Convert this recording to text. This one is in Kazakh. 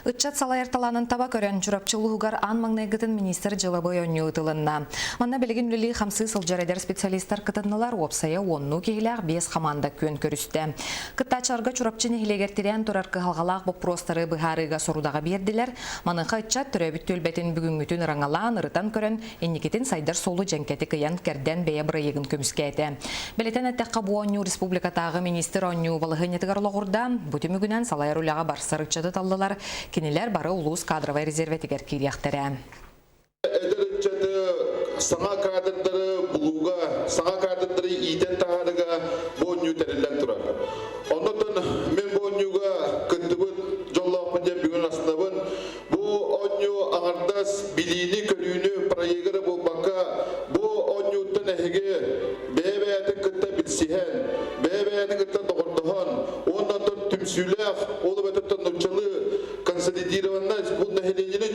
Ытчат салайырталанын таба көрен чурапчылугар ан маңнайгытын министр жылы бой оню ытылынна. Манна білген үлі хамсы сылжарадер специалисттар кытыннылар опсая онну кейләр 5 команда көн көрісті. Кыттачарга чурапчыны хилегертерен турар кыхалгалақ бопростары быхарыга сорудага бердилер. Манынха ытчат түрөбіт төлбетін бүгінгүтін раңалан ырытан көрен энникетін сайдар солу жәнкеті кыян керден бейе бұрайығын көміскәйті. Белетен әттәққа бұ оню республикатағы министр оню балығынетігар лоғырда бұтымүгінен салайыр уляға барсар ытчаты талдылар. Кинелер бары улус кадровый резерветигер кирияқтары. Саңа кадрлары булуга, саңа кадрлары иден тағадыға боню тәрелен тұрар. Оннотын мен бонюга күндігін жоллақпын жем бүгін асынабын. Бұл оню аңардас билini көрүйіні проегірі болбаққа бұл онюттың әхеге бәйбәйәтін күтті білсіхен, бәйбәйәтін күтті доғырдыған, оннан түмсүләқ, олы бәтіптен нұчалы консолидированна бұл нәхеленені